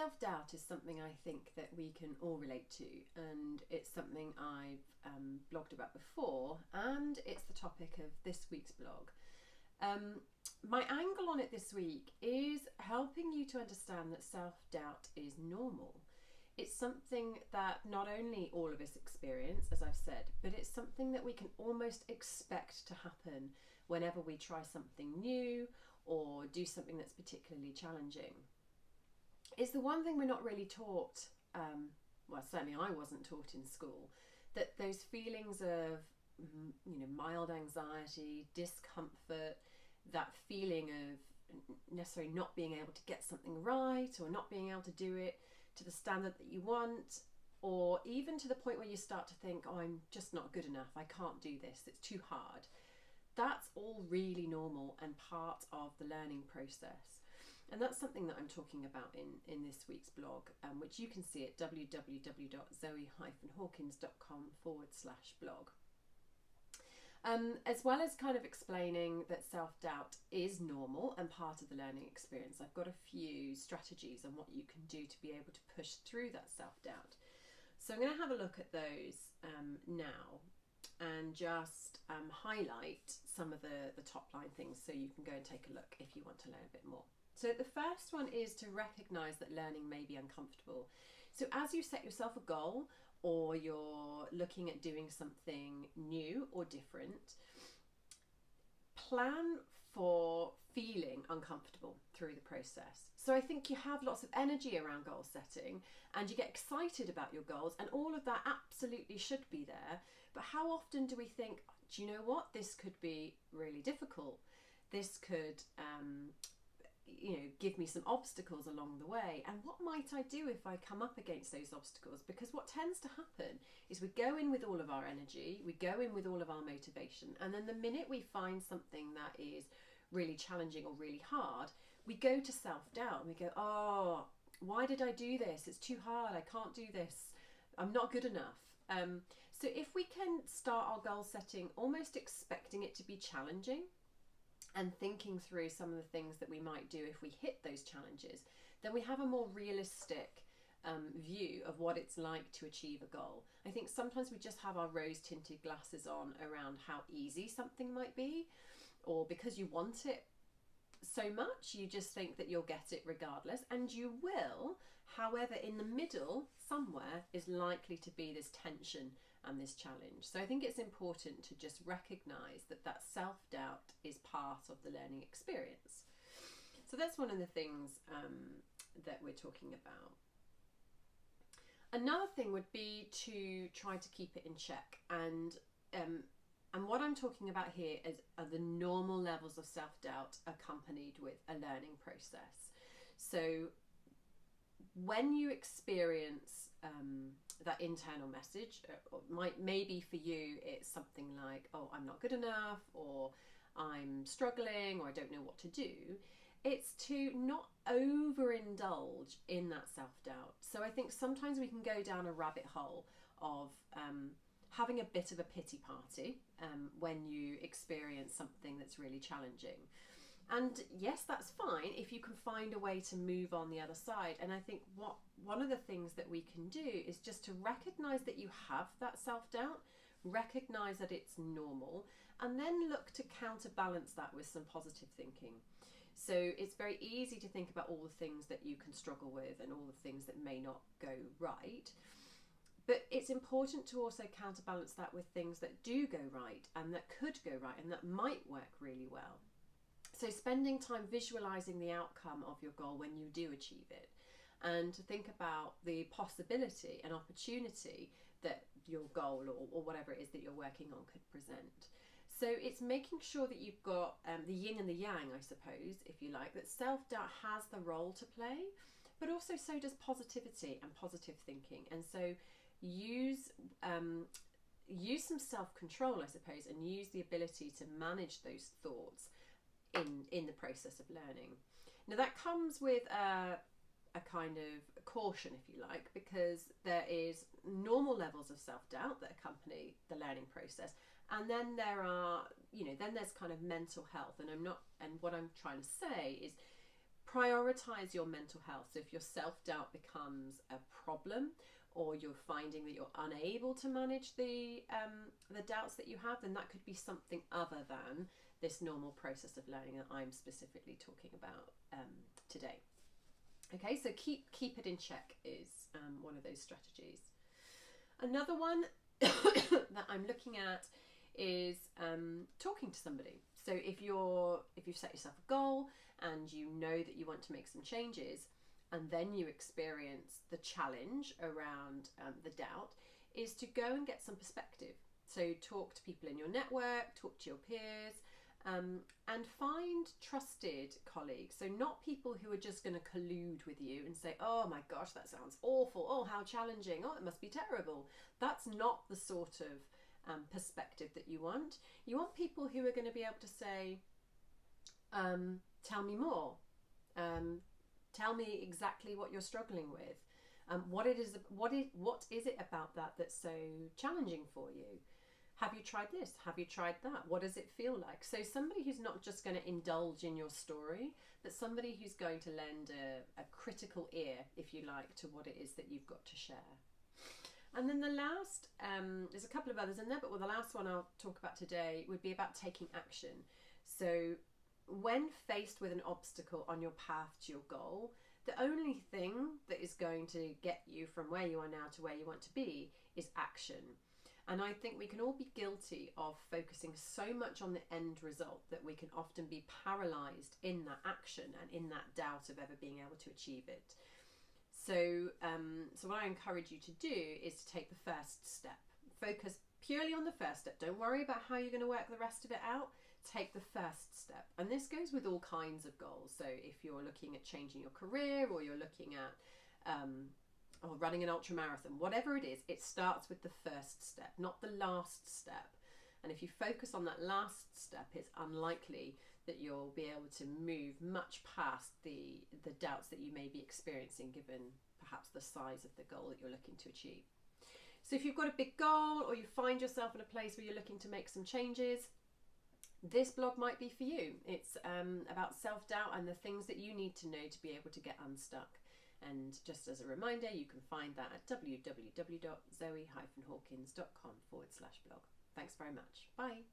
Self-doubt is something I think that we can all relate to, and it's something I've blogged about before, and it's the topic of this week's blog. My angle on it this week is helping you to understand that self-doubt is normal. It's something that not only all of us experience, as I've said, but it's something that we can almost expect to happen whenever we try something new or do something that's particularly challenging. It's the one thing we're not really taught, well, certainly I wasn't taught in school, that those feelings of, mild anxiety, discomfort, that feeling of necessarily not being able to get something right or not being able to do it to the standard that you want, or even to the point where you start to think, oh, I'm just not good enough, I can't do this, it's too hard. That's all really normal and part of the learning process. And that's something that I'm talking about in this week's blog, which you can see at www.zoe-hawkins.com/blog. As well as kind of explaining that self-doubt is normal and part of the learning experience, I've got a few strategies on what you can do to be able to push through that self-doubt. So I'm going to have a look at those now and just highlight some of the top line things so you can go and take a look if you want to learn a bit more. So the first one is to recognise that learning may be uncomfortable. So as you set yourself a goal or you're looking at doing something new or different, plan for feeling uncomfortable through the process. So I think you have lots of energy around goal setting and you get excited about your goals, and all of that absolutely should be there. But how often do we think, do you know what, this could be really difficult? This could give me some obstacles along the way, and what might I do if I come up against those obstacles? Because what tends to happen is we go in with all of our energy, we go in with all of our motivation, and then the minute we find something that is really challenging or really hard, we go to self-doubt and we go, oh, why did I do this? It's too hard, I can't do this, I'm not good enough. So if we can start our goal setting almost expecting it to be challenging, and thinking through some of the things that we might do if we hit those challenges, then we have a more realistic view of what it's like to achieve a goal. I think sometimes we just have our rose-tinted glasses on around how easy something might be, or because you want it so much, you just think that you'll get it regardless, and you will. However, in the middle, somewhere, is likely to be this tension and this challenge. So I think it's important to just recognise that self-doubt is part of the learning experience. So that's one of the things that we're talking about. Another thing would be to try to keep it in check, and what I'm talking about here are the normal levels of self-doubt accompanied with a learning process. So when you experience that internal message, maybe for you it's something like, oh, I'm not good enough, or I'm struggling, or I don't know what to do, it's to not overindulge in that self-doubt. So I think sometimes we can go down a rabbit hole of having a bit of a pity party when you experience something that's really challenging. And yes, that's fine if you can find a way to move on the other side. And I think one of the things that we can do is just to recognise that you have that self-doubt, recognise that it's normal, and then look to counterbalance that with some positive thinking. So it's very easy to think about all the things that you can struggle with and all the things that may not go right. But it's important to also counterbalance that with things that do go right and that could go right and that might work really well. So spending time visualising the outcome of your goal when you do achieve it, and to think about the possibility and opportunity that your goal or whatever it is that you're working on could present. So it's making sure that you've got the yin and the yang, I suppose, if you like, that self-doubt has the role to play, but also so does positivity and positive thinking. And so use some self-control, I suppose, and use the ability to manage those thoughts in the process of learning. Now that comes with a kind of caution, if you like, because there is normal levels of self-doubt that accompany the learning process, and then there are, then there's kind of mental health, and what I'm trying to say is Prioritize your mental health. So if your self-doubt becomes a problem, or you're finding that you're unable to manage the doubts that you have, then that could be something other than this normal process of learning that I'm specifically talking about today. Okay, so keep it in check is one of those strategies. Another one that I'm looking at is talking to somebody. So if you've set yourself a goal and you know that you want to make some changes, and then you experience the challenge around the doubt, is to go and get some perspective. So talk to people in your network, talk to your peers, and find trusted colleagues. So not people who are just going to collude with you and say, oh my gosh, that sounds awful. Oh, how challenging. Oh, it must be terrible. That's not the sort of perspective that you want. You want people who are going to be able to say, tell me more. Tell me exactly what you're struggling with. What is it about that that's so challenging for you? Have you tried this? Have you tried that? What does it feel like? So somebody who's not just going to indulge in your story, but somebody who's going to lend a critical ear, if you like, to what it is that you've got to share. And then the last, there's a couple of others in there, but the last one I'll talk about today would be about taking action. So when faced with an obstacle on your path to your goal, the only thing that is going to get you from where you are now to where you want to be is action. And I think we can all be guilty of focusing so much on the end result that we can often be paralyzed in that action and in that doubt of ever being able to achieve it. So what I encourage you to do is to take the first step. Focus purely on the first step. Don't worry about how you're going to work the rest of it out. Take the first step. And this goes with all kinds of goals. So if you're looking at changing your career, or you're looking at or running an ultra marathon, whatever it is, it starts with the first step, not the last step. And if you focus on that last step, it's unlikely that you'll be able to move much past the doubts that you may be experiencing, given perhaps the size of the goal that you're looking to achieve. So if you've got a big goal, or you find yourself in a place where you're looking to make some changes, this blog might be for you. It's about self-doubt and the things that you need to know to be able to get unstuck. And just as a reminder, you can find that at www.zoe-hawkins.com/blog. Thanks very much. Bye.